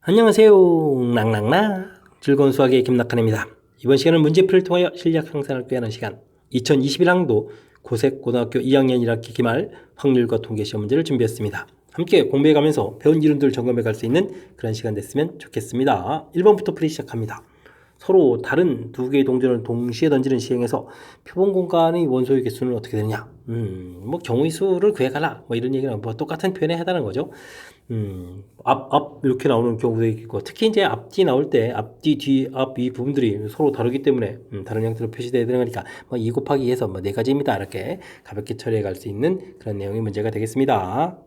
안녕하세요. 낭낭낭 즐거운 수학의 김낙한입니다. 이번 시간은 문제풀이를 통하여 실력 향상을 꾀하는 시간 2021학년도 고색 고등학교 2학년 1학기 기말 확률과 통계 시험 문제를 준비했습니다. 함께 공부해가면서 배운 이론들을 점검해 갈 수 있는 그런 시간 됐으면 좋겠습니다. 1번부터 풀이 시작합니다. 서로 다른 두 개의 동전을 동시에 던지는 시행에서 표본 공간의 원소의 개수는 어떻게 되느냐? 뭐 경우의 수를 구해가라. 뭐 이런 얘기는 뭐 똑같은 표현에 해당하는 거죠. 이렇게 나오는 경우도 있고, 특히 이제 앞뒤 나올 때 앞뒤, 뒤, 앞 이 부분들이 서로 다르기 때문에 다른 형태로 표시되어야 되는 거니까 뭐 2 곱하기 2에서 뭐 4가지입니다. 이렇게 가볍게 처리해 갈 수 있는 그런 내용의 문제가 되겠습니다.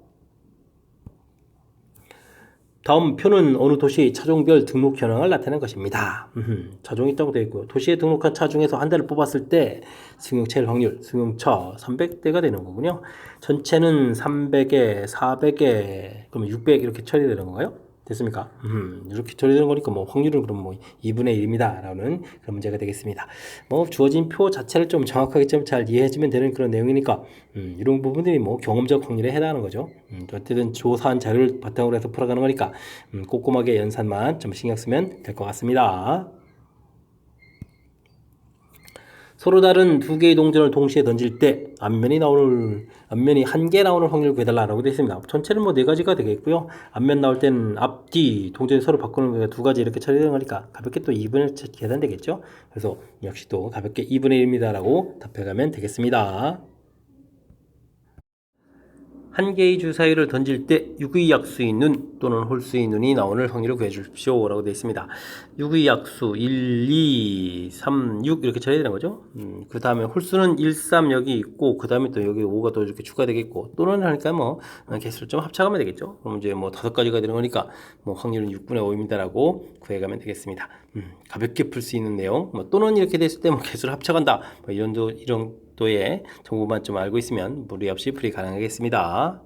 다음 표는 어느 도시의 차종별 등록 현황을 나타내는 것입니다. 차종이 있다고 되어 있고요. 도시에 등록한 차 중에서 한 대를 뽑았을 때 승용차일 확률, 승용차 300대가 되는 거군요. 전체는 300에, 400에, 그러면 600 이렇게 처리되는 건가요? 됐습니까? 이렇게 처리되는 거니까 뭐 확률은 그럼 뭐 2분의 1입니다. 라는 그런 문제가 되겠습니다. 뭐 주어진 표 자체를 좀 정확하게 좀 잘 이해해주면 되는 그런 내용이니까 이런 부분들이 뭐 경험적 확률에 해당하는 거죠. 어쨌든 조사한 자료를 바탕으로 해서 풀어가는 거니까 꼼꼼하게 연산만 좀 신경 쓰면 될 것 같습니다. 서로 다른 두 개의 동전을 동시에 던질 때 앞면이 한 개 나오는 확률을 구해달라고 되어 있습니다. 전체는 뭐 4가지가 되겠고요. 앞면 나올 때는 앞뒤 동전이 서로 바꾸는 거 2가지 이렇게 처리되는 거니까 가볍게 또 2분의 계산되겠죠. 그래서 역시 또 가볍게 2분의 1입니다 라고 답해가면 되겠습니다. 한 개의 주사위를 던질 때 6의 약수의 눈 또는 홀수의 눈이 나오는 확률을 구해 주십시오 라고 되어 있습니다. 6의 약수 1, 2, 3, 6 이렇게 처리되는 거죠. 그 다음에 홀수는 1, 3 여기 있고 그 다음에 또 여기 5가 또 이렇게 추가되겠고 또는 하니까 뭐 개수를 좀 합쳐가면 되겠죠. 그럼 이제 뭐 5가지가 되는 거니까 뭐 확률은 6분의 5입니다 라고 구해가면 되겠습니다. 가볍게 풀 수 있는 내용 뭐 또는 이렇게 됐을 때 뭐 개수를 합쳐간다 뭐 이런 도의 정보만 좀 알고 있으면 무리 없이 풀이 가능하겠습니다.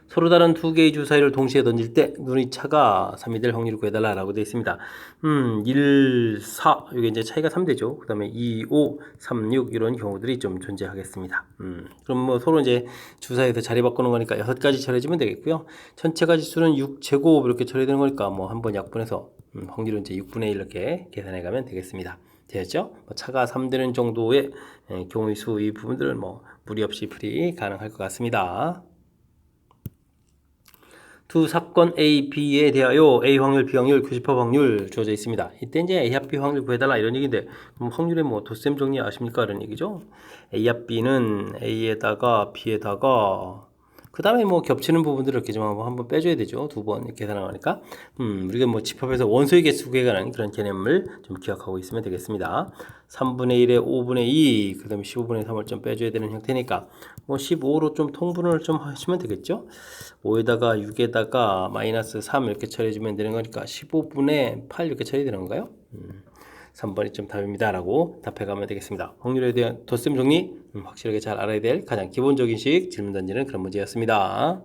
서로 다른 두 개의 주사위를 동시에 던질 때 눈의 차가 3이 될 확률을 구해달라고 되어 있습니다. 1, 4 이게 이제 차이가 3되죠. 그 다음에 2, 5, 3, 6 이런 경우들이 좀 존재하겠습니다. 그럼 뭐 서로 이제 주사위에서 자리 바꾸는 거니까 6가지 처리해주면 되겠고요. 전체 가지수는 6제곱 이렇게 처리되는 거니까 뭐 한번 약분해서 확률은 이제 6분의 1 이렇게 계산해 가면 되겠습니다. 되었죠? 뭐 차가 3되는 정도의 경우의 수 이 부분들은 뭐 무리 없이 풀이 가능할 것 같습니다. 두 사건 A, B에 대하여 A 확률, B 확률, 90% 확률 주어져 있습니다. 이때 이제 A 합 B 확률 구해달라 이런 얘기인데 그럼 확률의 뭐 덧셈 정리 아십니까? 이런 얘기죠. A 합 B는 A에다가 B에다가 그 다음에 뭐 겹치는 부분들을 이렇게 좀 한번 빼줘야 되죠. 2번 계산을 하니까. 우리가 뭐 집합에서 원소의 개수 구에 관한 그런 개념을 좀 기억하고 있으면 되겠습니다. 3분의 1에 5분의 2, 그 다음에 15분의 3을 좀 빼줘야 되는 형태니까 뭐 15로 좀 통분을 좀 하시면 되겠죠. 5에다가 6에다가 마이너스 3 이렇게 처리해주면 되는 거니까 15분의 8 이렇게 처리되는 건가요? 3번이 좀 답입니다 라고 답해가면 되겠습니다. 확률에 대한 덧셈 정리 확실하게 잘 알아야 될 가장 기본적인 식 질문 던지는 그런 문제였습니다.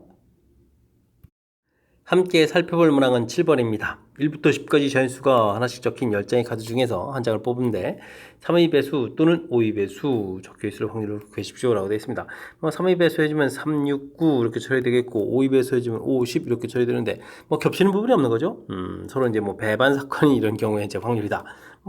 함께 살펴볼 문항은 7번입니다. 1부터 10까지 자연수가 하나씩 적힌 10장의 카드 중에서 한 장을 뽑는데 3의 배수 또는 5의 배수 적혀있을 확률을 구하십시오 라고 되어 있습니다. 3의 배수 해주면 3, 6, 9 이렇게 처리되겠고 5의 배수 해주면 5, 10 이렇게 처리되는데 뭐 겹치는 부분이 없는 거죠. 서로 이제 뭐 배반 사건이 이런 경우에 이제 확률이다.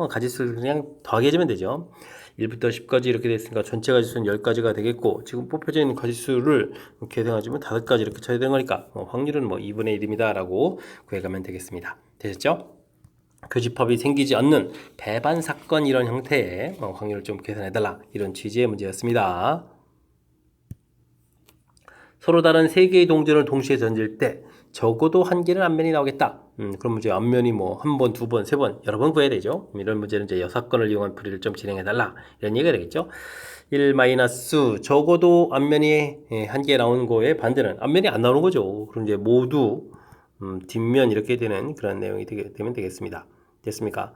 가지수를 그냥 더하게 해주면 되죠. 1부터 10까지 이렇게 됐으니까 전체 가지수는 10가지가 되겠고 지금 뽑혀져 있는 가지수를 계산해주면 5가지 이렇게 처리되는 거니까 확률은 뭐 2분의 1입니다 라고 구해가면 되겠습니다. 되셨죠? 교집합이 생기지 않는 배반 사건 이런 형태의 확률을 좀 계산해달라 이런 취지의 문제였습니다. 서로 다른 3개의 동전을 동시에 던질 때 적어도 한 개는 앞면이 나오겠다. 그럼 이제 앞면이 뭐 한 번, 두 번, 세 번, 여러 번 구해야 되죠. 이런 문제는 이제 6건을 이용한 풀이를 좀 진행해달라. 이런 얘기가 되겠죠. 1 마이너스 적어도 앞면이 한 개 나오는 거에 반대는 앞면이 안 나오는 거죠. 그럼 이제 모두 뒷면 이렇게 되는 그런 내용이 되면 되겠습니다. 됐습니까?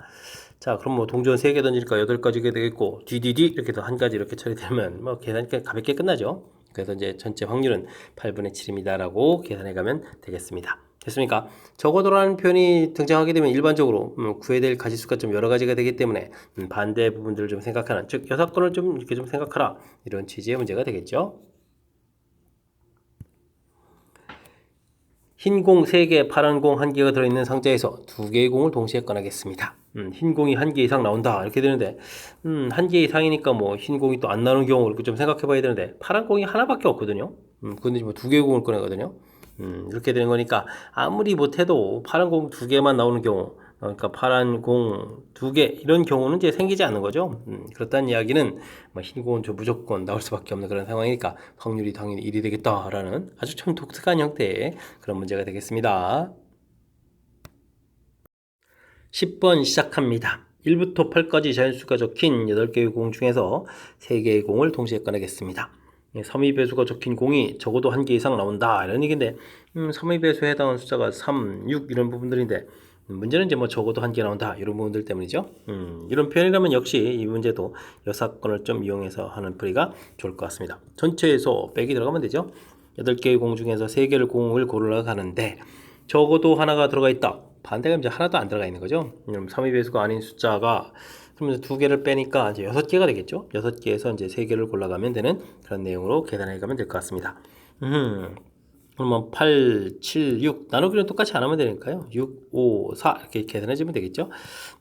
자, 그럼 뭐 동전 3개 던지니까 8가지가 되겠고 DDD 이렇게 더 한 가지 이렇게 처리되면 뭐 계산이 가볍게 끝나죠. 그래서 이제 전체 확률은 8분의 7입니다 라고 계산해 가면 되겠습니다. 됐습니까? 적어도라는 표현이 등장하게 되면 일반적으로 구해야 될 가지수가 좀 여러 가지가 되기 때문에 반대 부분들을 좀 생각하는, 즉 6건을 좀 이렇게 좀 생각하라 이런 취지의 문제가 되겠죠. 흰 공 3개, 파란 공 1개가 들어있는 상자에서 2개의 공을 동시에 꺼내겠습니다. 흰 공이 1개 이상 나온다 이렇게 되는데 1개 이상이니까 뭐 흰 공이 또 안 나오는 경우 이렇게 좀 생각해 봐야 되는데 파란 공이 하나밖에 없거든요. 근데 뭐 2개의 공을 꺼내거든요. 이렇게 되는 거니까 아무리 못해도 파란 공 2개만 나오는 경우, 그러니까 파란 공 2개 이런 경우는 이제 생기지 않는 거죠. 그렇다는 이야기는 뭐 흰 공은 저 무조건 나올 수밖에 없는 그런 상황이니까 확률이 당연히 1이 되겠다라는 아주 참 독특한 형태의 그런 문제가 되겠습니다. 10번 시작합니다. 1부터 8까지 자연수가 적힌 8개의 공 중에서 3개의 공을 동시에 꺼내겠습니다. 섬유배수가 적힌 공이 적어도 1개 이상 나온다 이런 얘기인데 섬유배수에 해당하는 숫자가 3, 6 이런 부분들인데 문제는 이제 뭐 적어도 1개 나온다 이런 부분들 때문이죠. 이런 표현이라면 역시 이 문제도 여사건을 좀 이용해서 하는 풀이가 좋을 것 같습니다. 전체에서 빼기 들어가면 되죠. 8개의 공 중에서 3개를 공을 고르러 가는데 적어도 하나가 들어가 있다. 반대가 이제 하나도 안 들어가 있는 거죠. 3의 배수가 아닌 숫자가 그러면서 2개를 빼니까 이제 6개가 되겠죠. 6개에서 이제 3개를 골라가면 되는 그런 내용으로 계산해 가면 될 것 같습니다. 그러면 8, 7, 6 나누기는 똑같이 안 하면 되니까요. 6, 5, 4 이렇게 계산해 주면 되겠죠.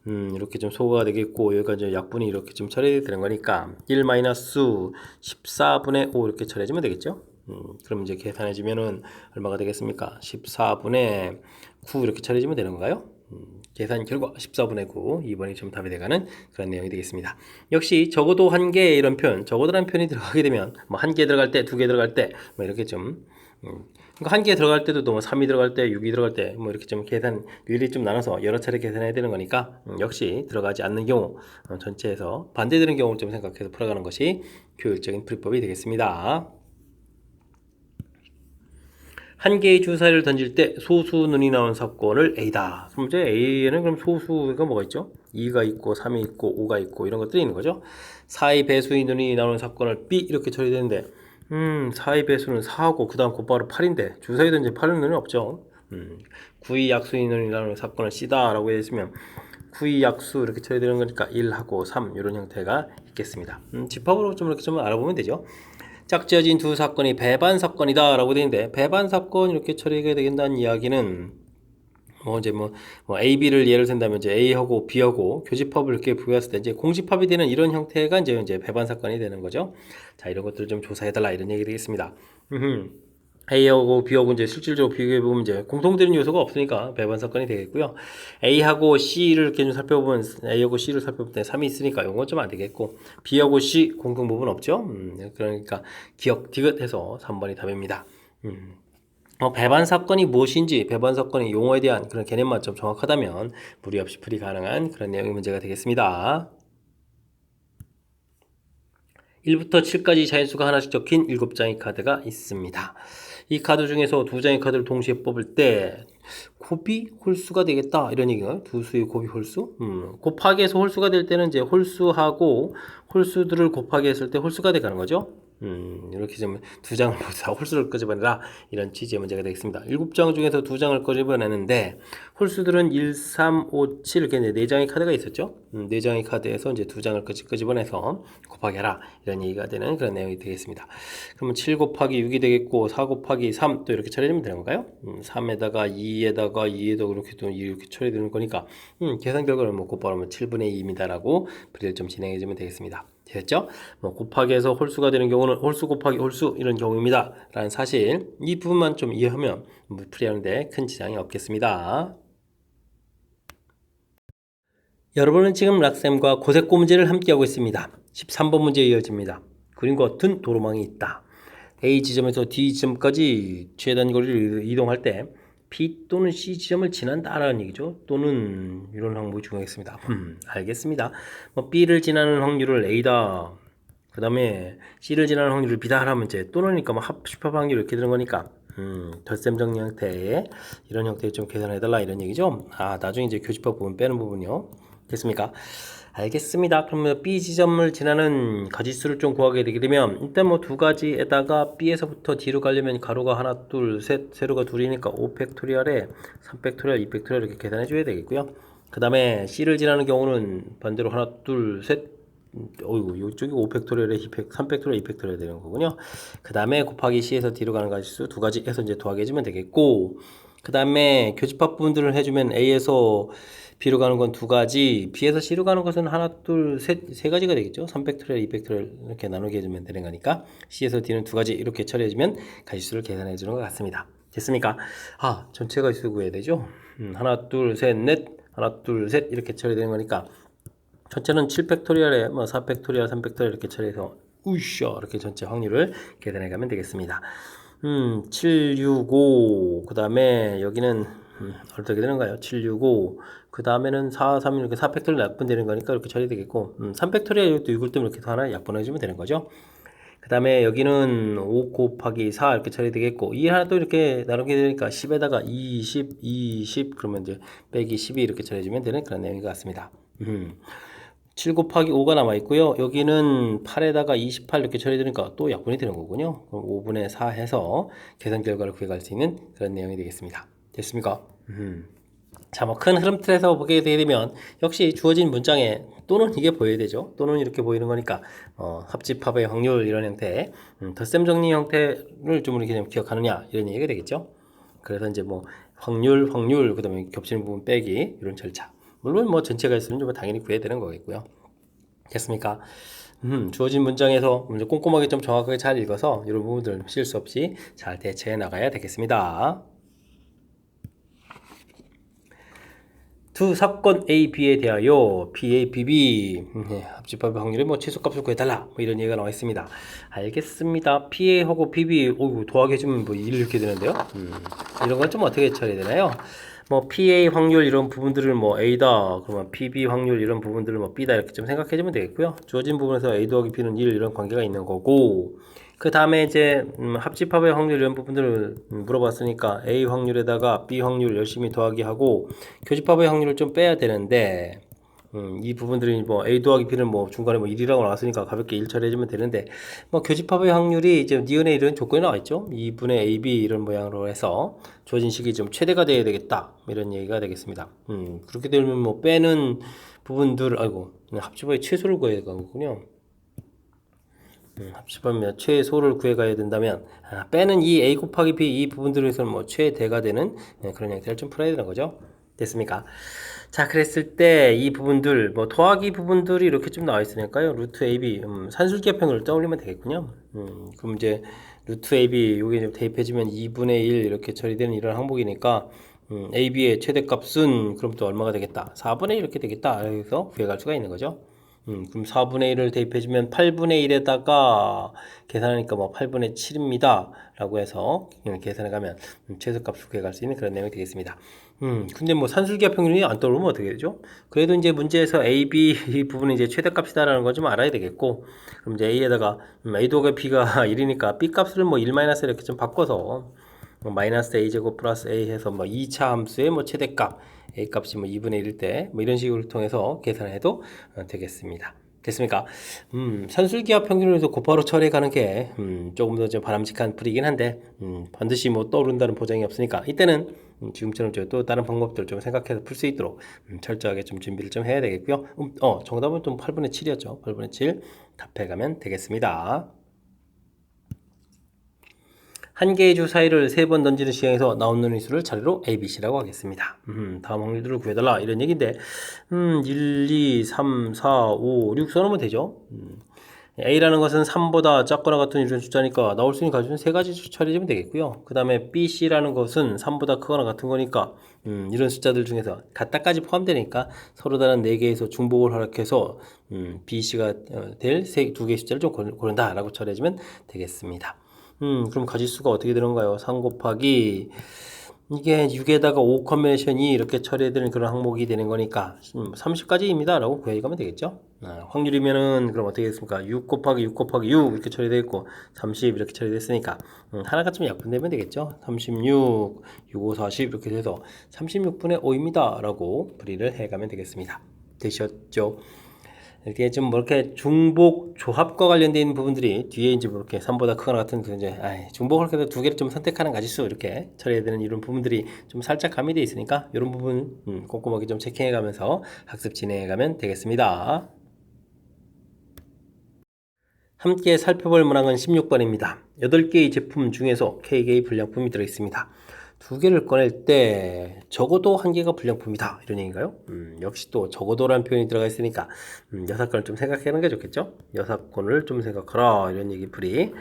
이렇게 좀 소거가 되겠고 여기가 이제 약분이 이렇게 좀 처리되는 거니까 1 마이너스 14분의 5 이렇게 처리해 주면 되겠죠. 그럼 이제 계산해 주면은 얼마가 되겠습니까? 14분의 9 이렇게 처리해 주면 되는 건가요? 계산 결과 14분의 9 2번이 좀 답이 돼가는 그런 내용이 되겠습니다. 역시 적어도 1개 이런 표현, 적어도라는 표현이 들어가게 되면 뭐 1개 들어갈 때, 2개 들어갈 때 뭐 이렇게 좀 그러니까 1개 들어갈 때도 또 뭐 3이 들어갈 때, 6이 들어갈 때 뭐 이렇게 좀 계산 미리 좀 나눠서 여러 차례 계산해야 되는 거니까 역시 들어가지 않는 경우 전체에서 반대되는 경우를 좀 생각해서 풀어가는 것이 효율적인 풀이법이 되겠습니다. 1개의 주사위를 던질 때 소수 눈이 나오는 사건을 A다. 그럼 이제 A에는 그럼 소수가 뭐가 있죠? 2가 있고 3이 있고 5가 있고 이런 것들이 있는 거죠. 4의 배수의 눈이 나오는 사건을 B 이렇게 처리되는데 4의 배수는 4하고 그 다음 곧바로 8인데 주사위 던질 8은 눈이 없죠. 9의 약수의 눈이 나오는 사건을 C다 라고 했으면 9의 약수 이렇게 처리되는 거니까 1하고 3 이런 형태가 있겠습니다. 집합으로 좀 이렇게 좀 알아보면 되죠. 짝지어진 두 사건이 배반 사건이다 라고 되어 있는데 배반 사건 이렇게 처리가 되겠다는 이야기는 뭐 이제 뭐 A, B를 예를 든다면 이제 A하고 B하고 교집합을 이렇게 부여했을 때 이제 공집합이 되는 이런 형태가 이제 배반 사건이 되는 거죠. 자, 이런 것들을 좀 조사해달라 이런 얘기 되겠습니다. A하고 B하고 이제 실질적으로 비교해보면 이제 공통되는 요소가 없으니까 배반 사건이 되겠고요. A하고 C를 이렇게 좀 살펴보면 A하고 C를 살펴볼 때 3이 있으니까 이건 좀 안 되겠고 B하고 C 공통 부분 없죠. 그러니까 기억 디귿해서 3번이 답입니다. 배반 사건이 무엇인지 배반 사건의 용어에 대한 그런 개념만 좀 정확하다면 무리 없이 풀이 가능한 그런 내용의 문제가 되겠습니다. 1부터 7까지 자연수가 하나씩 적힌 7장의 카드가 있습니다. 이 카드 중에서 2장의 카드를 동시에 뽑을 때 곱이 홀수가 되겠다 이런 얘기인가요? 두 수의 곱이 홀수? 곱하기해서 홀수가 될 때는 이제 홀수하고 홀수들을 곱하기 했을 때 홀수가 돼가는 거죠. 이렇게 좀 2장을 모두 다 홀수를 끄집어내라 이런 취지의 문제가 되겠습니다. 7장 중에서 2장을 끄집어내는데 홀수들은 1, 3, 5, 7 이렇게 4장의 카드가 있었죠. 4장의 카드에서 이제 2장을 끄집어내서 곱하기 하라 이런 얘기가 되는 그런 내용이 되겠습니다. 그러면 7 곱하기 6이 되겠고 4 곱하기 3 또 이렇게 처리되면 되는 건가요? 3에다가 2에다가 2에다가 이렇게 또 이렇게 처리되는 거니까 계산 결과를 뭐 곧바로 7분의 2입니다라고 풀이를 좀 진행해 주면 되겠습니다. 됐죠? 뭐 곱하기해서 홀수가 되는 경우는 홀수 곱하기 홀수 이런 경우입니다. 라는 사실 이 부분만 좀 이해하면 풀이하는데 큰 지장이 없겠습니다. 여러분은 지금 락쌤과 고색고 문제를 함께하고 있습니다. 13번 문제 이어집니다. 그림과 같은 도로망이 있다. A 지점에서 D 지점까지 최단 거리를 이동할 때 B 또는 C 지점을 지난다라는 얘기죠. 또는 이런 항목이 중요하겠습니다. 알겠습니다. 뭐 B를 지나는 확률을 A다. 그 다음에 C를 지나는 확률을 B다 하면 이제 또는이니까 뭐 합집합 확률 이렇게 되는 거니까 덧셈 정리 형태의 이런 형태를 좀 계산해달라 이런 얘기죠. 나중에 이제 교집합 부분 빼는 부분이요. 됐습니까? 알겠습니다. 그러면 B 지점을 지나는 가지수를 좀 구하게 되게 되면 일단 뭐 두 가지에다가 B에서부터 D로 가려면 가로가 하나, 둘, 셋, 세로가 둘이니까 5팩토리얼에 3팩토리얼, 2팩토리얼 이렇게 계산해 줘야 되겠고요. 그 다음에 C를 지나는 경우는 반대로 하나, 둘, 셋, 어이구 이쪽이 5팩토리얼에 3팩토리얼, 2팩토리얼 되는 거군요. 그 다음에 곱하기 C에서 D로 가는 가지수 두 가지 해서 이제 더하게 해주면 되겠고 그 다음에 교집합 부분들을 해주면 A에서 B로 가는 건 2가지, B에서 C로 가는 것은 하나, 둘, 셋, 3가지가 되겠죠. 3팩토리얼, 2팩토리얼 이렇게 나누게 해주면 되는 거니까 C에서 D는 2가지 이렇게 처리해주면 가지수를 계산해 주는 것 같습니다. 됐습니까? 전체 가지수 구해야 되죠. 하나, 둘, 셋, 넷, 하나, 둘, 셋 이렇게 처리되는 거니까 전체는 7팩토리얼에 4팩토리얼, 3팩토리얼 이렇게 처리해서 우셔 이렇게 전체 확률을 계산해 가면 되겠습니다. 7, 6, 5, 그 다음에 여기는 어떻게 되는가요? 7, 6, 5, 그 다음에는 4, 3 이렇게 4팩토리얼 약분되는 거니까 이렇게 처리되겠고 3팩토리얼 이것도 6을 뜨면 이렇게 하나 약분해주면 되는 거죠. 그 다음에 여기는 5 곱하기 4 이렇게 처리되겠고 2 하나 또 이렇게 나누게 되니까 10에다가 20, 20 그러면 이제 빼기 12 이렇게 처리해주면 되는 그런 내용인 것 같습니다. 7 곱하기 5가 남아있고요. 여기는 8에다가 28 이렇게 처리되니까 또 약분이 되는 거군요. 그럼 5분의 4 해서 계산 결과를 구해갈 수 있는 그런 내용이 되겠습니다. 됐습니까? 자, 큰 흐름 틀에서 보게 되면 역시 주어진 문장에 또는 이게 보여야 되죠. 또는 이렇게 보이는 거니까 합집합의 확률 이런 형태, 덧셈 정리 형태를 좀 이렇게 좀 기억하느냐 이런 얘기가 되겠죠. 그래서 이제 확률 그다음에 겹치는 부분 빼기 이런 절차. 물론 전체가 있으면 좀 당연히 구해야 되는 거겠고요. 됐습니까? 주어진 문장에서 먼저 꼼꼼하게 좀 정확하게 잘 읽어서 이런 부분들 실수 없이 잘 대처해 나가야 되겠습니다. 두 사건 A, B에 대하여 PA, BB 합집합의 확률의 최소값을 구해달라 이런 얘기가 나와 있습니다. 알겠습니다. PA하고 BB 더하기 해주면 1 이렇게 되는데요. 이런 건 좀 어떻게 처리해야 되나요? PA 확률 이런 부분들을 A다 그러면 PB 확률 이런 부분들을 B다 이렇게 좀 생각해 주면 되겠고요. 주어진 부분에서 A 더하기 B는 1 이런 관계가 있는 거고 그 다음에 이제 합집합의 확률 이런 부분들을 물어봤으니까 A 확률에다가 B 확률 열심히 더하기 하고 교집합의 확률을 좀 빼야 되는데 이 부분들이 A 더하기 B는 중간에 1이라고 나왔으니까 가볍게 1 처리해주면 되는데 교집합의 확률이 이제 니은에 이런 조건이 나와 있죠. 2분의 AB 이런 모양으로 해서 주어진 식이 좀 최대가 돼야 되겠다 이런 얘기가 되겠습니다. 그렇게 되면 빼는 부분들 합집합의 최소를 구해야 되거든요. 합집하면 최소를 구해가야 된다면 빼는 이 A 곱하기 B 이 부분들에서는 최대가 되는 그런 형태를 좀 풀어야 되는 거죠. 됐습니까? 자, 그랬을 때 이 부분들 더하기 부분들이 이렇게 좀 나와 있으니까요. 루트 AB 산술기 합평을 떠올리면 되겠군요. 그럼 이제 루트 AB 여기 좀 대입해주면 2분의 1 이렇게 처리되는 이런 항목이니까 AB의 최대값은 그럼 또 얼마가 되겠다? 4분의 1 이렇게 되겠다. 그래서 구해갈 수가 있는 거죠. 그럼 4분의 1을 대입해주면 8분의 1에다가 계산하니까 8분의 7입니다. 라고 해서 계산해가면 최소값을 구해갈 수 있는 그런 내용이 되겠습니다. 근데 산술기하 평균이 안 떠오르면 어떻게 되죠? 그래도 이제 문제에서 A, B 이 부분은 이제 최대값이다라는 걸 좀 알아야 되겠고, 그럼 이제 A에다가 A 더하기 B가 1이니까 B 값을 1 마이너스 이렇게 좀 바꿔서 마이너스 A제곱 플러스 A 해서 2차 함수의 최대값 A 값이 2분의 1일 때 이런 식으로 통해서 계산해도 되겠습니다. 됐습니까? 산술기하 평균을 해서 곧바로 처리해가는 게 조금 더 좀 바람직한 풀이긴 한데 반드시 떠오른다는 보장이 없으니까 이때는 지금처럼 또 다른 방법들을 좀 생각해서 풀 수 있도록 철저하게 좀 준비를 좀 해야 되겠고요. 정답은 좀 8분의 7이었죠. 8분의 7 답해가면 되겠습니다. 한 개의 주 사이를 3번 던지는 시간에서 나오는 수를 차례로 A, B, C라고 하겠습니다. 다음 확률들을 구해달라 이런 얘기인데 1, 2, 3, 4, 5, 6 써놓으면 되죠. A라는 것은 3보다 작거나 같은 이런 숫자니까 나올 수 있는 가지는 3가지 처리해주면 되겠고요. 그 다음에 B, C라는 것은 3보다 크거나 같은 거니까 이런 숫자들 중에서 같다까지 포함되니까 서로 다른 4개에서 중복을 허락해서 B, C가 될 2개의 숫자를 좀 고른다 라고 처리해주면 되겠습니다. 그럼 가지수가 어떻게 되는가요? 3 곱하기 이게 6에다가 5 컨벤션이 이렇게 처리되는 그런 항목이 되는 거니까 30까지입니다 라고 구해가면 되겠죠. 확률이면은 그럼 어떻게 됐습니까? 6 곱하기 6 곱하기 6 이렇게 처리되어 있고 30 이렇게 처리됐으니까 하나가 좀 약분되면 되겠죠. 36, 65, 40 이렇게 돼서 36분의 5입니다 라고 풀이를 해가면 되겠습니다. 되셨죠? 이렇게 좀 이렇게 중복 조합과 관련된 있는 부분들이 뒤에 이제 이렇게 3보다 크거나 같은 이제 중복을 해서 2개를 좀 선택하는 가지수 이렇게 처리해야 되는 이런 부분들이 좀 살짝 가미되어 있으니까 이런 부분 꼼꼼하게 좀 체킹해 가면서 학습 진행해 가면 되겠습니다. 함께 살펴볼 문항은 16번입니다. 8개의 제품 중에서 K개의 불량품이 들어있습니다. 두 개를 꺼낼 때 적어도 한 개가 불량품이다 이런 얘기인가요? 역시 또 적어도라는 표현이 들어가 있으니까 여사건을 좀 생각하는 게 좋겠죠? 여사건을 좀 생각하라 이런 얘기 풀이.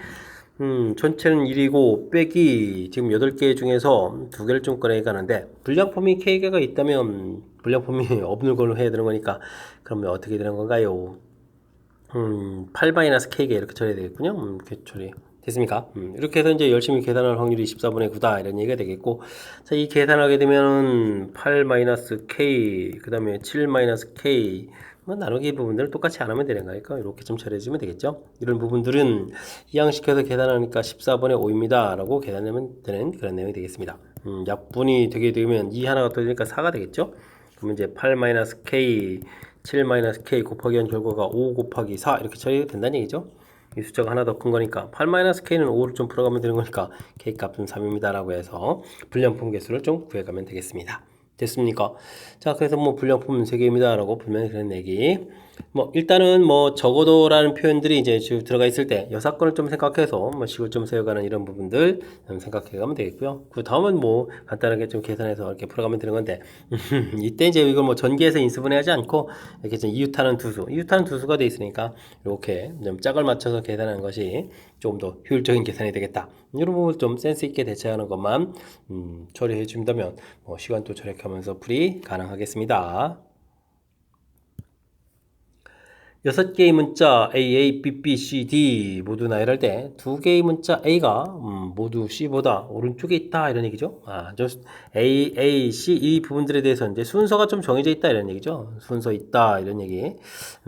전체는 1이고 빼기 지금 8개 중에서 두 개를 좀 꺼내야 하는데 불량품이 K개가 있다면 불량품이 없는 걸로 해야 되는 거니까 그러면 어떻게 되는 건가요? 8-K개 이렇게 처리해야 되겠군요. 이렇게 처리 됐습니까? 이렇게 해서 이제 열심히 계산할 확률이 14분의 9다 이런 얘기가 되겠고, 자, 이 계산하게 되면은 8-K 그 다음에 7-K 뭐 나누기 부분들을 똑같이 안 하면 되는 거니까 이렇게 좀 처리해주면 되겠죠. 이런 부분들은 이항시켜서 계산하니까 14분의 5입니다 라고 계산하면 되는 그런 내용이 되겠습니다. 약분이 되게 되면 2 하나가 더 되니까 4가 되겠죠. 그러면 이제 8-K 7-K 곱하기 한 결과가 5 곱하기 4 이렇게 처리가 된다는 얘기죠. 이 숫자가 하나 더 큰 거니까 8-K는 5를 좀 풀어가면 되는 거니까 K 값은 3입니다 라고 해서 불량품 개수를 좀 구해가면 되겠습니다. 됐습니까? 자, 그래서 뭐 불량품 3개입니다 라고 불면 그런 얘기. 뭐 일단은 뭐 적어도라는 표현들이 이제 들어가 있을 때 여사건을 좀 생각해서 뭐 식을 좀 세워가는 이런 부분들 생각해 가면 되겠고요. 그 다음은 뭐 간단하게 좀 계산해서 이렇게 풀어가면 되는 건데 이때 이제 이걸 뭐 전개해서 인수분해하지 않고 이렇게 좀 이웃하는 두수가 돼 있으니까 이렇게 좀 짝을 맞춰서 계산하는 것이 좀 더 효율적인 계산이 되겠다. 이런 부분을 좀 센스 있게 대처하는 것만 처리해 준다면 뭐 시간도 절약하면서 풀이 가능하겠습니다. 6개의 문자 A, B, B, C, D 모두 나열할 때 2개의 문자 A가 모두 C보다 오른쪽에 있다 이런 얘기죠. A, C 이 부분들에 대해서 이제 순서가 좀 정해져 있다 이런 얘기죠. 순서 있다 이런 얘기.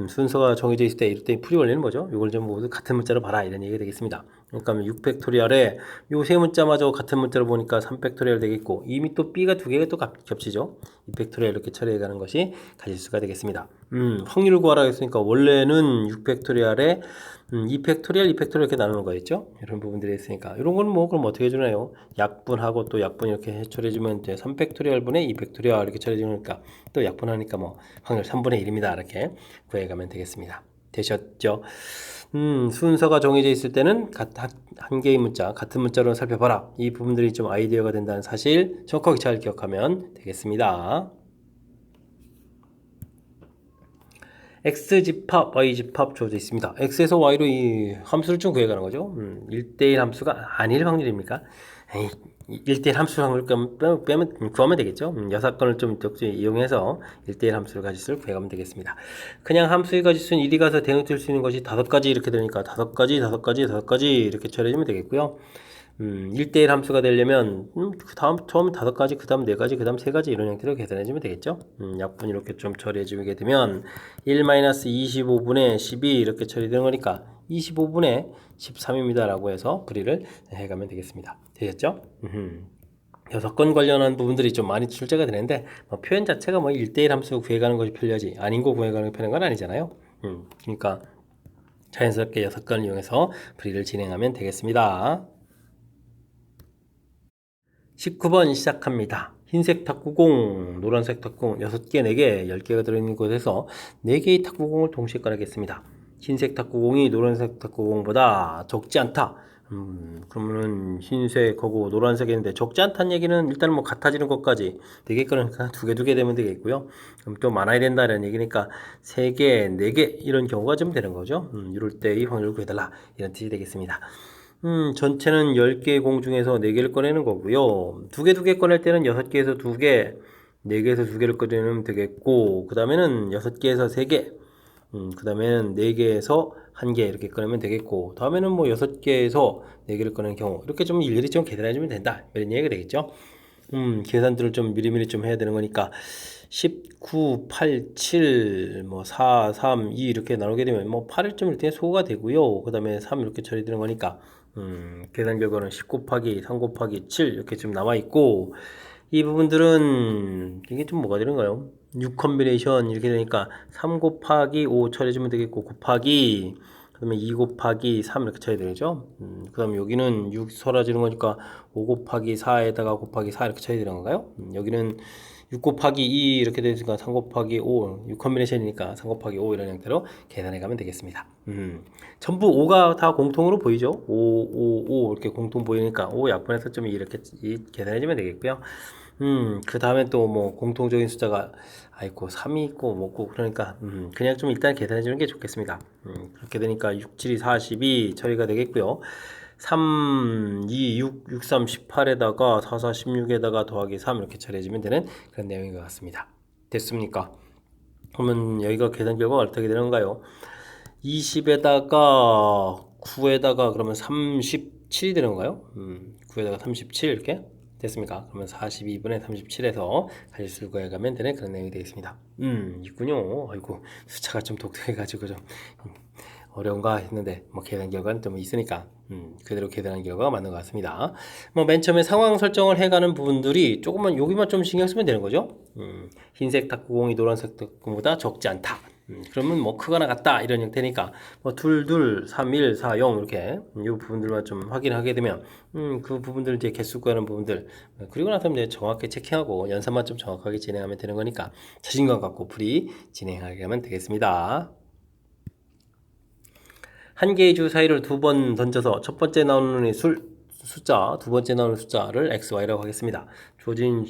순서가 정해져 있을 때 이럴 때 풀이 걸리는 거죠. 이걸 좀 모두 같은 문자로 봐라 이런 얘기가 되겠습니다. 그러니까 6팩토리얼에 요 세 문자마저 같은 문자로 보니까 3팩토리얼 되겠고 이미 또 B가 2개가 또 겹치죠. 2팩토리얼 이렇게 처리해 가는 것이 가질수가 되겠습니다. 확률을 구하라 했으니까 원래는 6팩토리얼에 2팩토리얼, 2팩토리얼 이렇게 나누는 거였죠. 이런 부분들이 있으니까 이런 건 뭐 그럼 어떻게 해주나요? 약분하고 또 약분 이렇게 처리해주면 이제 3팩토리얼 분의 2팩토리얼 이렇게 처리해주니까 또 약분하니까 뭐 확률 3분의 1입니다. 이렇게 구해가면 되겠습니다. 되셨죠? 순서가 정해져 있을 때는 한 개의 문자, 같은 문자로 살펴봐라. 이 부분들이 좀 아이디어가 된다는 사실 정확하게 잘 기억하면 되겠습니다. X 집합, Y 집합 주어져 있습니다. X에서 Y로 이 함수를 좀 구해가는 거죠. 1대1 함수가 아닐 확률입니까? 1대1 함수 확률 빼면 구하면 되겠죠. 여사건을 좀 적절히 이용해서 1대1 함수를 가지수를 구해가면 되겠습니다. 그냥 함수의 가지수는 1이 가서 대응될 수 있는 것이 5가지 이렇게 되니까 5가지 이렇게 처리해주면 되겠고요. 1대1 함수가 되려면 그 다음 처음 5가지, 그 다음 4가지, 그 다음 3가지 이런 형태로 계산해주면 되겠죠. 약분 이렇게 좀 처리해주게 되면 1-25분의 12 이렇게 처리되는 거니까 25분의 13입니다 라고 해서 풀이를 해가면 되겠습니다. 되셨죠? 6건 관련한 부분들이 좀 많이 출제가 되는데 뭐 표현 자체가 뭐 1대1 함수 구해가는 것이 편리하지 아닌 거 구해가는 편한 건 아니잖아요. 그러니까 자연스럽게 6건을 이용해서 풀이를 진행하면 되겠습니다. 19번 시작합니다. 흰색 탁구공, 노란색 탁구공 6개, 4개, 10개가 들어있는 곳에서 4개의 탁구공을 동시에 꺼내겠습니다. 흰색 탁구공이 노란색 탁구공보다 적지 않다. 그러면은 흰색하고 노란색인데 적지 않다는 얘기는 일단 뭐 같아지는 것까지 4개 꺼내니까 2개 되면 되겠고요. 그럼 또 많아야 된다는 얘기니까 3개, 4개 이런 경우가 좀 되는 거죠. 이럴 때 이 확률을 구해달라 이런 뜻이 되겠습니다. 전체는 10개의 공 중에서 4개를 꺼내는 거고요. 2개 꺼낼 때는 6개에서 2개, 4개에서 2개를 꺼내면 되겠고, 그 다음에는 6개에서 3개, 그 다음에는 4개에서 1개 이렇게 꺼내면 되겠고, 다음에는 뭐 6개에서 4개를 꺼내는 경우, 이렇게 좀 일일이 좀 계산해주면 된다. 이런 얘기가 되겠죠. 계산들을 좀 미리미리 좀 해야 되는 거니까, 19, 8, 7, 뭐 4, 3, 2 이렇게 나누게 되면 뭐 8일 좀 이렇게 소가 되고요. 그 다음에 3 이렇게 처리되는 거니까 계산 결과는 10 곱하기 3 곱하기 7 이렇게 좀 남아 있고 이 부분들은 이게 좀 뭐가 되는가요? 6 컨비네이션 이렇게 되니까 3 곱하기 5 처리해주면 되겠고 곱하기 그 그다음에 2 곱하기 3 이렇게 쳐야 되죠. 그다음에 여기는 6 사라지는 거니까 5 곱하기 4에다가 곱하기 4 이렇게 쳐야 되는 건가요? 여기는 6 곱하기 2 이렇게 되니까 3 곱하기 5, 6 컨비네이션이니까 3 곱하기 5 이런 형태로 계산해 가면 되겠습니다. 전부 5가 다 공통으로 보이죠? 5 이렇게 공통 보이니까 5 약분해서 좀 이렇게 계산해 주면 되겠고요. 그 다음에 또 뭐 공통적인 숫자가 아이고 3이 있고 뭐고 그러니까 그냥 좀 일단 계산해 주는 게 좋겠습니다. 그렇게 되니까 6, 7이 42 처리가 되겠고요. 3, 2, 6, 6, 3, 18에다가 4, 4, 16에다가 더하기 3 이렇게 처리해주면 되는 그런 내용인 것 같습니다. 됐습니까? 그러면 여기가 계산 결과가 어떻게 되는가요? 20에다가 9에다가 그러면 37이 되는 건가요? 9에다가 37 이렇게 됐습니까? 그러면 42분의 37에서 가지수 구해가면 되는 그런 내용이 되겠습니다. 있군요. 아이고 숫자가 좀 독특해가지고 좀 어려운가 했는데 뭐 계산 결과는 좀 있으니까 그대로 계산한 결과가 맞는 것 같습니다. 뭐 맨 처음에 상황 설정을 해가는 부분들이 조금만 여기만 좀 신경 쓰면 되는 거죠. 흰색 탁구공이 노란색 탁구공보다 적지 않다. 그러면 뭐 크거나 같다 이런 형태니까 뭐 2, 2, 3, 1, 4, 0 이렇게 이 부분들만 좀 확인하게 되면 그 부분들 이제 개수 구하는 부분들 그리고 나서 이제 정확하게 체킹하고 연산만 좀 정확하게 진행하면 되는 거니까 자신감 갖고 풀이 진행하게 하면 되겠습니다. 한 개의 주 사이를 두 번 던져서 첫 번째 나오는 숫자, 두 번째 나오는 숫자를 x, y라고 하겠습니다. 주어진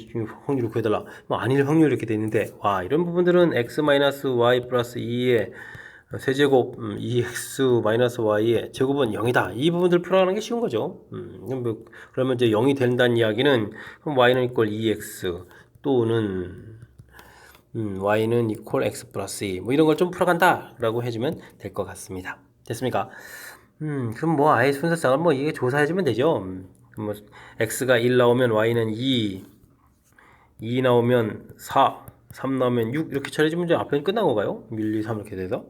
확률을 구해달라. 뭐 아닐 확률 이렇게 돼 있는데 와 이런 부분들은 x 마이너스 y 플러스 2의 세제곱 2x 마이너스 y의 제곱은 0이다. 이 부분들 풀어가는 게 쉬운 거죠. 그러면 이제 0이 된다는 이야기는 그럼 y는 이퀄 2x 또는 y는 이퀄 x 플러스 2 뭐 이런 걸 좀 풀어간다 라고 해주면 될 것 같습니다. 됐습니까? 그럼 뭐 아예 순서상을 뭐 이게 조사해주면 되죠. 뭐 x가 1 나오면 y는 2 나오면 4 3 나오면 6 이렇게 처리해주면 이제 앞에는 끝난 건가요? 1, 2, 3 이렇게 돼서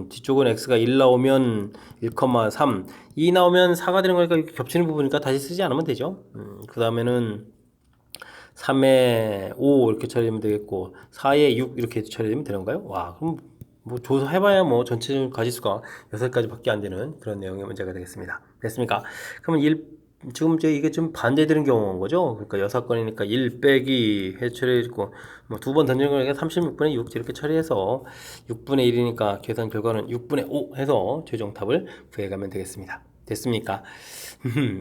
뒤쪽은 x가 1 나오면 1,3 2 나오면 4가 되는 거니까 이렇게 겹치는 부분이니까 다시 쓰지 않으면 되죠. 그 다음에는 3에 5 이렇게 처리하면 되겠고 4에 6 이렇게 처리하면 되는 건가요? 와 그럼 뭐 조사해봐야 뭐 전체 가지수가 6가지밖에 안 되는 그런 내용의 문제가 되겠습니다. 됐습니까? 그러면 지금 이게 좀 반대되는 경우인 거죠. 그러니까 6건이니까 1 빼기 해 처리해주고 뭐 두 번 던진 거니까 36분의 6 이렇게 처리해서 6분의 1이니까 계산 결과는 6분의 5 해서 최종 답을 구해가면 되겠습니다. 됐습니까?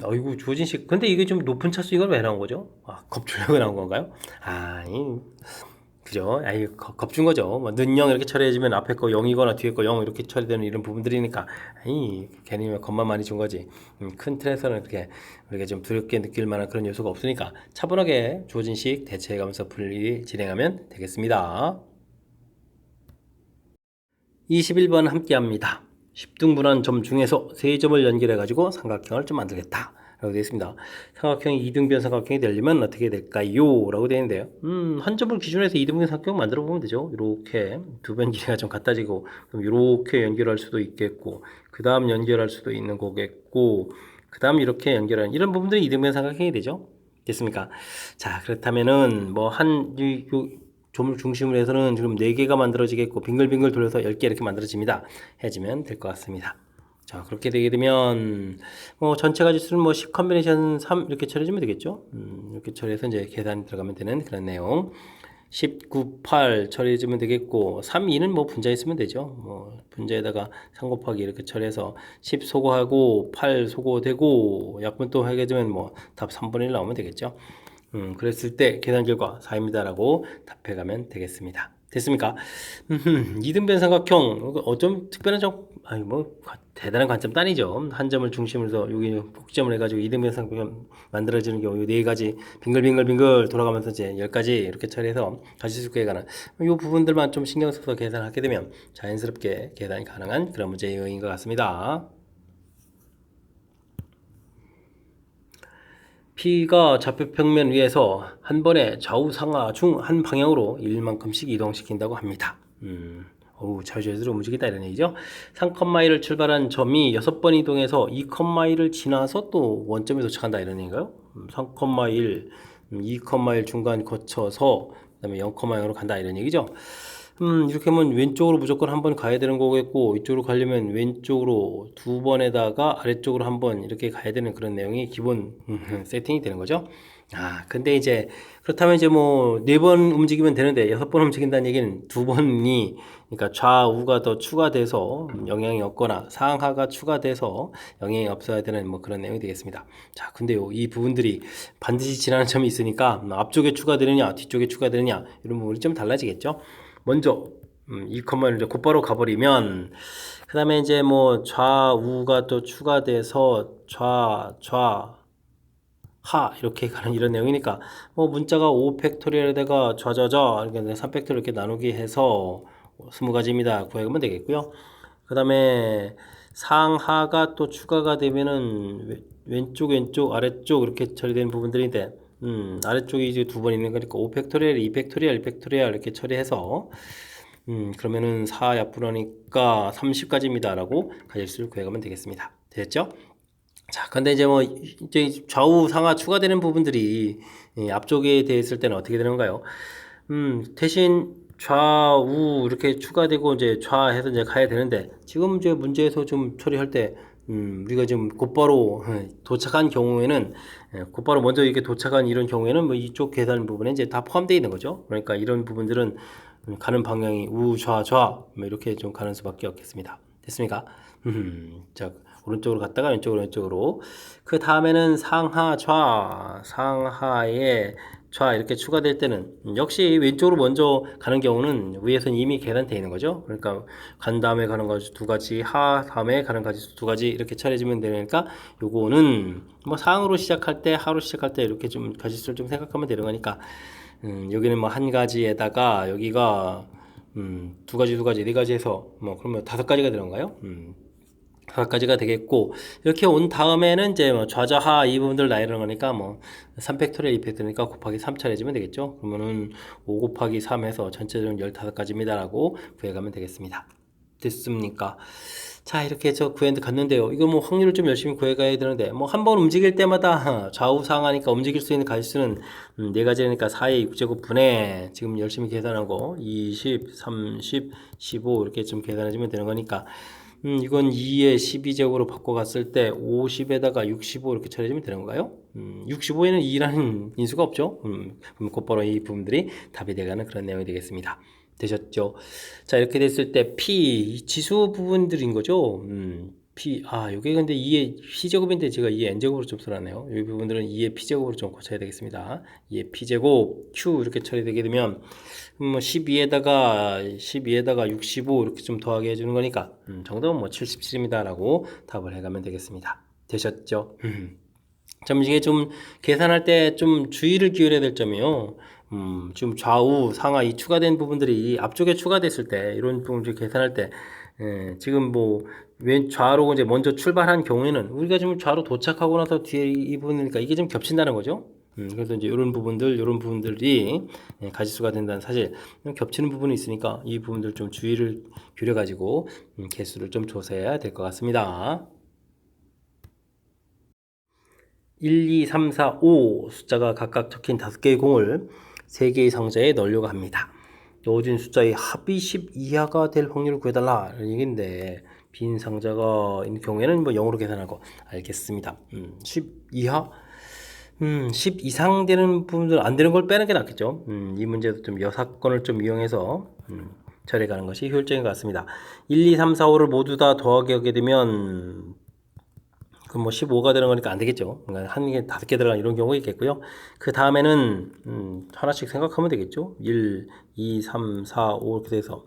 어이구 조진식 근데 이게 좀 높은 차수 이걸 왜 나온 거죠? 아 겁주려고 나온 건가요? 그죠? 겁준 거죠. 뭐 는0 이렇게 처리해주면 앞에 거 0이거나 뒤에 거 0 이렇게 처리되는 이런 부분들이니까 괜히 겁만 많이 준 거지. 큰 틀에서는 그렇게 우리가 좀 두렵게 느낄 만한 그런 요소가 없으니까 차분하게 조진식 대처해가면서 분리 진행하면 되겠습니다. 21번 함께합니다. 10등분한 점 중에서 세 점을 연결해 가지고 삼각형을 좀 만들겠다 라고 되어 있습니다. 삼각형이 이등변 삼각형이 되려면 어떻게 될까요? 라고 되어 있는데요. 한 점을 기준으로 해서 이등변 삼각형 만들어 보면 되죠. 이렇게 두 변 길이가 좀 같아지고 그럼 이렇게 연결할 수도 있겠고 그 다음 연결할 수도 있는 거겠고 그 다음 이렇게 연결하는 이런 부분들이 이등변 삼각형이 되죠. 됐습니까? 자 그렇다면은 점을 중심으로 해서는 지금 4개가 만들어지겠고 빙글빙글 돌려서 10개 이렇게 만들어집니다. 해주면 될 것 같습니다. 자 그렇게 되게 되면 뭐 전체 가지수는 뭐 10 컨비네이션 3 이렇게 처리해주면 되겠죠. 이렇게 처리해서 이제 계산 들어가면 되는 그런 내용 19, 8 처리해주면 되겠고 3, 2는 뭐 분자에 쓰면 되죠. 뭐 분자에다가 3 곱하기 이렇게 처리해서 10 소거하고 8 소거되고 약분 또 하게 되면 뭐 답 3분의 1 나오면 되겠죠. 그랬을 때 계산 결과 4입니다 라고 답해가면 되겠습니다. 됐습니까? 이등변 삼각형 어쩜 특별한 대단한 관점도 아니죠. 한 점을 중심으로 해서 여기 꼭지점을 해가지고 이등변 삼각형 만들어지는 경우 이 4가지 빙글빙글 돌아가면서 이제 10가지 이렇게 처리해서 가지수 구해가는 이 부분들만 좀 신경 써서 계산하게 되면 자연스럽게 계산이 가능한 그런 문제인 것 같습니다. P가 좌표 평면 위에서 한 번에 좌우 상하 중 한 방향으로 1만큼씩 이동시킨다고 합니다. 자유자재로 움직이다 이런 얘기죠. 3,1을 출발한 점이 6번 이동해서 2,1을 지나서 또 원점에 도착한다 이런 얘기인가요? 3,1, 2,1 중간 거쳐서 그 다음에 0,0으로 간다 이런 얘기죠. 이렇게 하면 왼쪽으로 무조건 한 번 가야 되는 거겠고, 이쪽으로 가려면 왼쪽으로 두 번에다가 아래쪽으로 한 번 이렇게 가야 되는 그런 내용이 기본 세팅이 되는 거죠. 근데 이제 그렇다면 이제 뭐 네 번 움직이면 되는데 6번 움직인다는 얘기는 두 번이, 그러니까 좌우가 더 추가돼서 영향이 없거나 상하가 추가돼서 영향이 없어야 되는 뭐 그런 내용이 되겠습니다. 자, 근데요, 이 부분들이 반드시 지나는 점이 있으니까 앞쪽에 추가되느냐 뒤쪽에 추가되느냐 이런 부분이 좀 달라지겠죠. 먼저 이 컴마를 이제 곧바로 가버리면, 그 다음에 이제 뭐 좌우가 또 추가돼서 하 이렇게 가는 이런 내용이니까, 뭐 문자가 5팩토리얼에다가 좌좌좌 이렇게 3팩토리얼 이렇게 나누기 해서 20가지입니다 구해가면 되겠고요. 그 다음에 상하가 또 추가가 되면은 왼쪽 아래쪽 이렇게 처리된 부분들인데, 아래쪽이 이제 두 번 있는 거니까 5팩토리얼 2팩토리얼 1팩토리얼 이렇게 처리해서 그러면은 4 약분하니까 30가지입니다 라고 가질수를 구해가면 되겠습니다. 됐죠? 자, 근데 이제 뭐 이제 좌우 상하 추가되는 부분들이 앞쪽에 돼 있을 때는 어떻게 되는 건가요? 대신 좌우 이렇게 추가되고 이제 좌해서 이제 가야 되는데, 지금 이제 문제에서 좀 처리할 때 우리가 좀 곧바로 도착한 경우에는, 곧바로 먼저 이렇게 도착한 이런 경우에는 뭐 이쪽 계산 부분에 이제 다 포함되어 있는 거죠. 그러니까 이런 부분들은 가는 방향이 우좌좌 뭐 이렇게 좀 가는 수밖에 없겠습니다. 됐습니까? 자, 오른쪽으로 갔다가 왼쪽으로. 그 다음에는 상하에 좌 이렇게 추가될 때는 역시 왼쪽으로 먼저 가는 경우는 위에서는 이미 계산되어 있는 거죠. 그러니까 간 다음에 가는 가지수 두 가지, 하 다음에 가는 가지수 두 가지 이렇게 차려지면 되니까, 요거는 뭐 상으로 시작할 때, 하로 시작할 때 이렇게 좀 가지수를 좀 생각하면 되는 거니까, 여기는 뭐 한 가지에다가 여기가 두 가지, 네 가지 해서 뭐 그러면 5가지가 되는가요? 5가지가 되겠고, 이렇게 온 다음에는 이제 뭐 좌좌하 이 부분들 나열하는 거니까 뭐 3팩토리얼 2팩토리니까 곱하기 3차례지면 되겠죠. 그러면은 5 곱하기 3 해서 전체적으로 15가지입니다 라고 구해가면 되겠습니다. 됐습니까? 자, 이렇게 저 구했는데 갔는데요. 이거 뭐 확률을 좀 열심히 구해가야 되는데, 뭐 한 번 움직일 때마다 좌우 상하니까 움직일 수 있는 가지수는 4가지니까 4의 6제곱분에 지금 열심히 계산한 거 20, 30, 15 이렇게 좀 계산해주면 되는 거니까, 이건 2의 12제곱으로 바꿔갔을 때 50에다가 65 이렇게 처리해주면 되는 건가요? 65에는 2라는 인수가 없죠. 그럼 곧바로 이 부분들이 답이 돼가는 그런 내용이 되겠습니다. 되셨죠? 자, 이렇게 됐을 때 P 지수 부분들인 거죠. P 요게 근데 2의 P제곱인데 제가 2의 N제곱으로 좀 써놨네요. 이 부분들은 2의 P제곱으로 좀 고쳐야 되겠습니다. 2의 P제곱 Q 이렇게 처리되게 되면 12에다가 65 이렇게 좀 더하게 해주는 거니까 정답은 뭐 77입니다 라고 답을 해가면 되겠습니다. 되셨죠? 참 이게 좀 계산할 때 좀 주의를 기울여야 될 점이요. 지금 좌우 상하 이 추가된 부분들이 앞쪽에 추가됐을 때, 이런 부분들 계산할 때, 지금 뭐 왼 좌로 이제 먼저 출발한 경우에는 우리가 지금 좌로 도착하고 나서 뒤에 이 부분이니까 이게 좀 겹친다는 거죠. 그래서 이제 이런 부분들이 가지수가 된다는 사실, 겹치는 부분이 있으니까 이 부분들 좀 주의를 기울여 가지고 개수를 좀 조사해야 될 것 같습니다. 1, 2, 3, 4, 5 숫자가 각각 적힌 5개의 공을 3개의 상자에 넣으려고 합니다. 넣어진 숫자의 합이 10 이하가 될 확률을 구해달라 이런 얘기인데, 빈 상자가 있는 경우에는 뭐 0으로 계산하고, 알겠습니다. 10 이하? 10 이상 되는 부분들 안 되는 걸 빼는 게 낫겠죠. 이 문제도 좀 여사건을 좀 이용해서 처리해 가는 것이 효율적인 것 같습니다. 1, 2, 3, 4, 5를 모두 다 더하게 하게 되면 그럼 뭐 15가 되는 거니까 안 되겠죠. 그러니까 한 개 5개 들어간 이런 경우가 있겠고요. 그 다음에는 하나씩 생각하면 되겠죠. 1, 2, 3, 4, 5 이렇게 돼서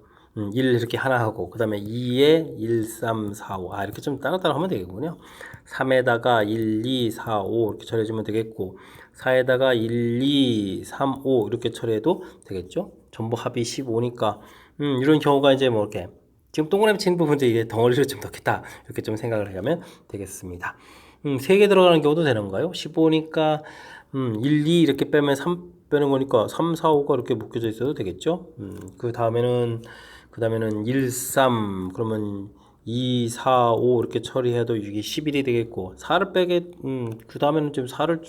1 이렇게 하나 하고, 그 다음에 2에 1, 3, 4, 5 이렇게 좀 따로따로 하면 되겠군요. 3에다가 1, 2, 4, 5 이렇게 처리해주면 되겠고, 4에다가 1, 2, 3, 5 이렇게 처리해도 되겠죠. 전부 합이 15니까 이런 경우가 이제 뭐 이렇게 지금 동그라미 치는 부분도 이게 덩어리를 좀 넣겠다 이렇게 좀 생각을 하면 되겠습니다. 3개 들어가는 경우도 되는 건가요? 15니까 1, 2 이렇게 빼면 3 빼는 거니까 3, 4, 5가 이렇게 묶여져 있어도 되겠죠. 그 다음에는 1, 3 그러면 2, 4, 5 이렇게 처리해도 이게 11이 되겠고, 4를 빼게 그 다음에는 좀 4를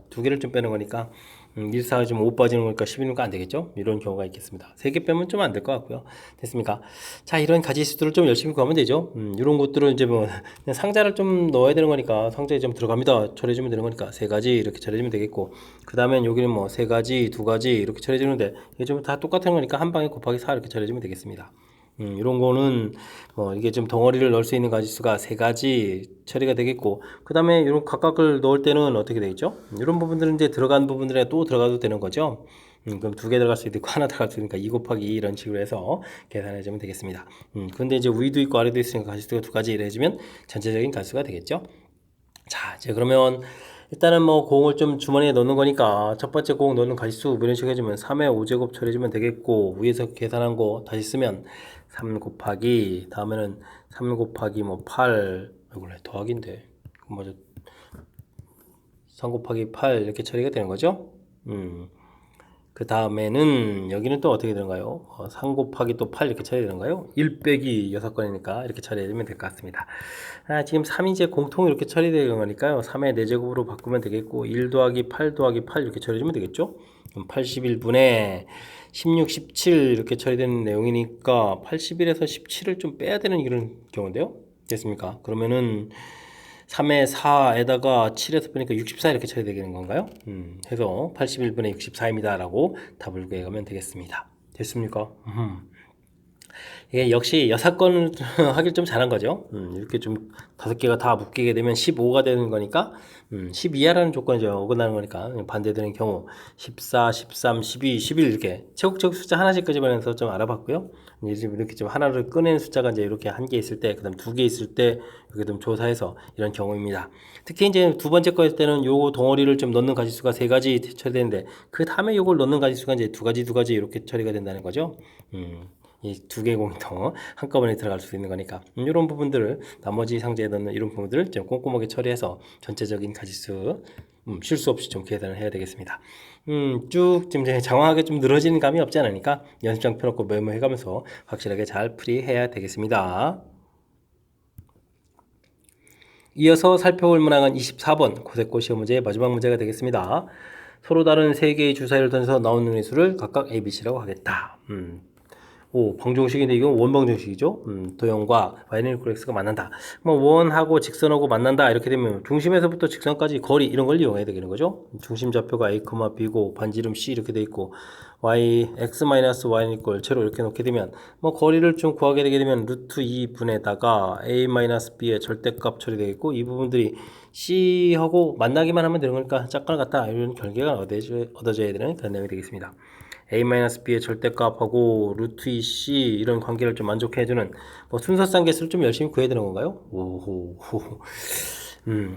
두 개를 좀 빼는 거니까 1, 4가 지금 5 빠지는 거니까 11이니까 안 되겠죠? 이런 경우가 있겠습니다. 3개 빼면 좀 안 될 것 같고요. 됐습니까? 자, 이런 가지수들을 좀 열심히 구하면 되죠. 이런 것들은 이제 뭐, 그냥 상자를 좀 넣어야 되는 거니까, 상자에 좀 들어갑니다. 처리해주면 되는 거니까, 3가지 이렇게 처리해주면 되겠고, 그 다음엔 여기는 뭐, 3가지, 2가지 이렇게 처리해주는데, 이게 좀 다 똑같은 거니까, 한 방에 곱하기 4 이렇게 처리해주면 되겠습니다. 이런 거는 뭐 이게 좀 덩어리를 넣을 수 있는 가지수가 3가지 처리가 되겠고, 그 다음에 이런 각각을 넣을 때는 어떻게 되겠죠? 이런 부분들은 이제 들어간 부분들에 또 들어가도 되는 거죠. 그럼 2개 들어갈 수 있고 하나 들어갈 수 있으니까 2 곱하기 2 이런 식으로 해서 계산해 주면 되겠습니다. 근데 이제 위도 있고 아래도 있으니까 가지수가 2가지 이래 해주면 전체적인 가지수가 되겠죠. 자, 이제 그러면 일단은 뭐 공을 좀 주머니에 넣는 거니까 첫 번째 공 넣는 가지수 이런 식으로 해주면 3의 5제곱 처리해주면 되겠고, 위에서 계산한 거 다시 쓰면 3 곱하기 다음에는 3 곱하기 뭐 8, 이걸 더하기인데 맞아, 3 곱하기 8 이렇게 처리가 되는 거죠. 그 다음에는 여기는 또 어떻게 되는가요? 3 곱하기 또 8 이렇게 처리되는가요? 1 빼기 6건이니까 이렇게 처리해주면 될 것 같습니다. 지금 3이 이제 공통 이렇게 처리되는 거니까요. 3의 4제곱으로 바꾸면 되겠고, 1 더하기 8 더하기 8 이렇게 처리해주면 되겠죠? 그럼 81분에 16, 17 이렇게 처리되는 내용이니까 81에서 17을 좀 빼야 되는 이런 경우인데요. 됐습니까? 그러면은 3의 4에다가 7에서 빼니까 64 이렇게 처리되는 건가요? 해서 81분의 64입니다 라고 답을 구해가면 되겠습니다. 됐습니까? 이게 역시 6건을 하길 좀 잘한 거죠. 이렇게 좀 5개가 다 묶이게 되면 15가 되는 거니까 10 이하라는 조건이 어긋나는 거니까 반대되는 경우 14, 13, 12, 11 이렇게 최고적 숫자 하나씩 끄집어내서 좀 알아봤고요. 이제 이렇게 좀 하나를 꺼낸 숫자가 이제 이렇게 1개 있을 때, 그다음 2개 있을 때 이렇게 좀 조사해서 이런 경우입니다. 특히 이제 두 번째 거 할 때는 요 덩어리를 좀 넣는 가지수가 3가지 처리되는데, 그 다음에 요걸 넣는 가지수가 이제 2가지 이렇게 처리가 된다는 거죠. 이 2개 공이 더 한꺼번에 들어갈 수 있는 거니까 이런 부분들을 나머지 상자에 넣는 이런 부분들을 좀 꼼꼼하게 처리해서 전체적인 가지수 실수 없이 좀 계산을 해야 되겠습니다. 쭉 지금 장황하게 좀 늘어지는 감이 없지 않으니까 연습장 펴놓고 메모해가면서 확실하게 잘 풀이해야 되겠습니다. 이어서 살펴볼 문항은 24번 고세고 시험 문제의 마지막 문제가 되겠습니다. 서로 다른 3개의 주사위를 던져서 나오는 의수를 각각 A, B, C라고 하겠다. 방정식인데 이건 원방정식이죠. 도형과 y는 x가 만난다. 뭐 원하고 직선하고 만난다 이렇게 되면 중심에서부터 직선까지 거리 이런 걸 이용해야 되는 거죠. 중심 좌표가 a, b고 반지름 c 이렇게 돼 있고 y x-y는 이꼴 제로 이렇게 놓게 되면 뭐 거리를 좀 구하게 되게 되면 루트 2분에다가 a-b의 절대값 처리되겠고, 이 부분들이 c하고 만나기만 하면 되는 거니까 짝깔 같다 이런 결과가 얻어져야 되는 그런 내용이 되겠습니다. a-b의 절대값하고 루트 2c 이런 관계를 좀 만족해주는 뭐 순서상 개수를 좀 열심히 구해야 되는 건가요? 오호.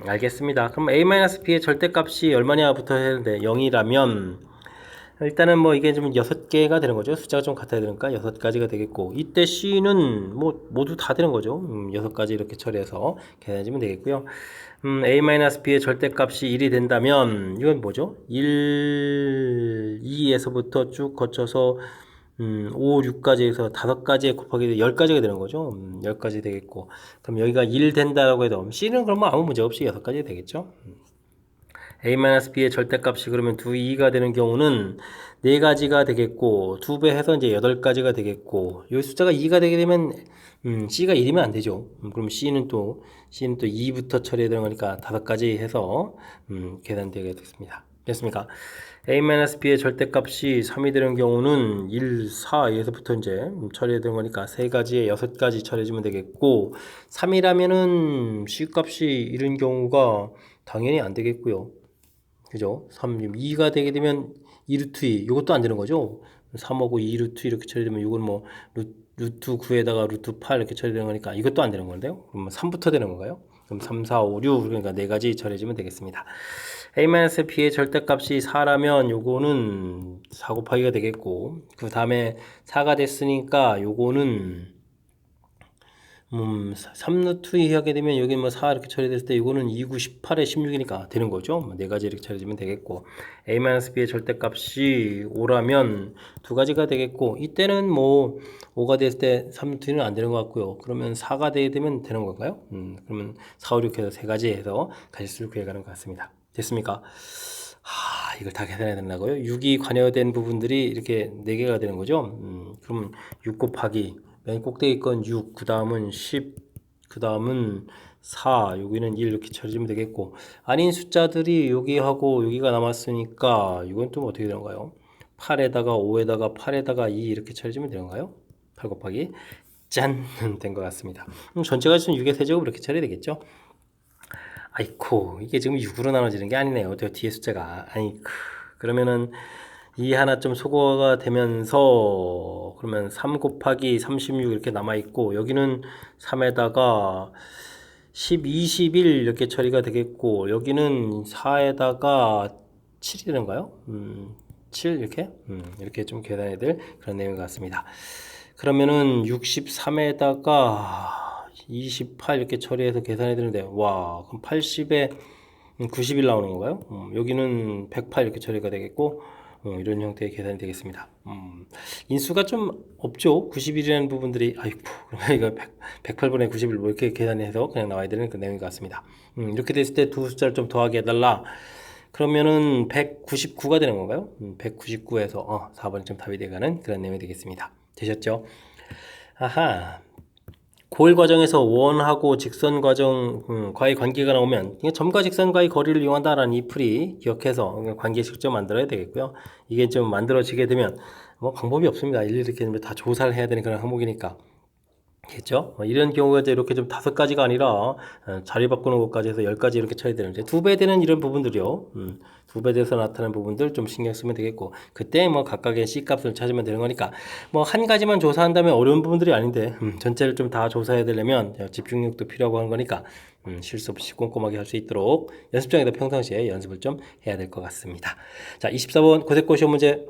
알겠습니다. 그럼 a-b의 절대값이 얼마냐부터 해야 되는데 0이라면 일단은 뭐 이게 좀 6개가 되는 거죠. 숫자가 좀 같아야 되니까 6가지가 되겠고, 이때 C는 뭐 모두 다 되는 거죠. 6가지 이렇게 처리해서 계산해주면 되겠고요. A-B의 절대값이 1이 된다면 이건 뭐죠? 1, 2에서부터 쭉 거쳐서 5, 6까지에서 5가지에 곱하기 10가지가 되는 거죠. 10가지 되겠고, 그럼 여기가 1 된다라고 해도 C는 그러면 아무 문제 없이 6가지 되겠죠. a-b의 절대값이 그러면 2가 되는 경우는 4가지가 되겠고, 2배 해서 이제 8가지가 되겠고, 이 숫자가 2가 되게 되면 C가 1이면 안 되죠. 그럼 C는 또 2부터 처리해야 되는 거니까 5가지 해서 계산되게 됐습니다. 됐습니까? a-b의 절대값이 3이 되는 경우는 1, 4에서부터 이제 처리해야 되는 거니까 3가지에 6가지 처리해주면 되겠고, 3이라면은 C 값이 이런 경우가 당연히 안 되겠고요. 그죠? 3, 2가 되게 되면 2루트 2, 이것도 안 되는 거죠? 3하고 2루트 이렇게 처리되면 이건 뭐 루트 9에다가 루트 8 이렇게 처리되는 거니까 이것도 안 되는 건데요? 그럼 3부터 되는 건가요? 그럼 3, 4, 5, 6 그러니까 4가지 처리해주면 되겠습니다. a-b의 절대값이 4라면 요거는 4 곱하기가 되겠고, 그 다음에 4가 됐으니까 요거는 3루트 2 하게 되면 여기 뭐 4 이렇게 처리됐을 때 이거는 2, 9, 18에 16이니까 되는 거죠. 4가지 이렇게 처리해주면 되겠고, a-b의 절대값이 5라면 2가지가 되겠고, 이때는 뭐 5가 됐을 때 3루트 2는 안 되는 것 같고요. 그러면 4가 되면 되는 건가요? 그러면 4, 5, 6 해서 3가지 해서 가지수를 구해가는 것 같습니다. 됐습니까? 이걸 다 계산해야 된다고요? 6이 관여된 부분들이 이렇게 4개가 되는 거죠. 그러면 6 곱하기 맨 꼭대기 건 6, 그 다음은 10, 그 다음은 4, 여기는 1 이렇게 처리하면 되겠고, 아닌 숫자들이 여기하고 여기가 남았으니까 이건 좀 어떻게 되는가요? 8에다가 5에다가 8에다가 2 이렇게 처리하면 되는가요? 8 곱하기 짠! 된 것 같습니다. 그럼 전체가 있으면 6의 세제곱 이렇게 처리되겠죠? 아이코, 이게 지금 6으로 나눠지는 게 아니네요. 저 뒤에 숫자가. 아이쿠. 그러면은 이 하나 좀 소거가 되면서 그러면 3 곱하기 36 이렇게 남아 있고, 여기는 3에다가 10, 21 이렇게 처리가 되겠고, 여기는 4에다가 7이 되는가요? 7 이렇게 이렇게 좀 계산해야 될 그런 내용 같습니다. 그러면은 63에다가 28 이렇게 처리해서 계산해야 되는데, 와, 그럼 80에 90일 나오는 건가요? 여기는 108 이렇게 처리가 되겠고, 이런 형태의 계산이 되겠습니다. 인수가 좀 없죠. 90일이라는 부분들이, 아이고, 그러면 이거 108분의 90일 뭐 이렇게 계산해서 그냥 나와야 되는 그 내용인 것 같습니다. 이렇게 됐을 때 두 숫자를 좀 더하게 해달라. 그러면은 199가 되는 건가요? 199에서 4번이 좀 답이 돼가는 그런 내용이 되겠습니다. 되셨죠? 아하. 고일 과정에서 원하고 직선 과정과의 관계가 나오면 점과 직선과의 거리를 이용한다라는 이 풀이 기억해서 관계 직접 만들어야 되겠고요. 이게 좀 만들어지게 되면 뭐 방법이 없습니다. 일일이 이렇게 다 조사를 해야 되는 그런 항목이니까. 겠죠? 이런 경우가 이제 이렇게 좀 5가지가 아니라 자리 바꾸는 것까지 해서 10가지 이렇게 쳐야 되는데 2배 되는 이런 부분들이요. 2배 돼서 나타나는 부분들 좀 신경 쓰면 되겠고, 그때 뭐 각각의 C 값을 찾으면 되는 거니까 뭐 한 가지만 조사한다면 어려운 부분들이 아닌데 전체를 좀 다 조사해야 되려면 집중력도 필요하고 하는 거니까 실수 없이 꼼꼼하게 할 수 있도록 연습장에다 평상시에 연습을 좀 해야 될 것 같습니다. 자, 24번 고세고 시험 문제,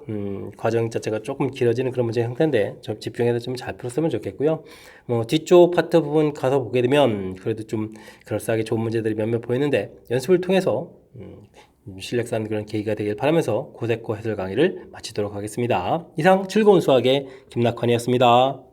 과정 자체가 조금 길어지는 그런 문제 형태인데 좀 집중해서 좀 잘 풀었으면 좋겠고요. 뭐 뒤쪽 파트 부분 가서 보게 되면 그래도 좀 그럴싸하게 좋은 문제들이 몇몇 보이는데, 연습을 통해서 실력 쌓는 그런 계기가 되길 바라면서 고세고 해설 강의를 마치도록 하겠습니다. 이상 즐거운 수학의 김낙환이었습니다.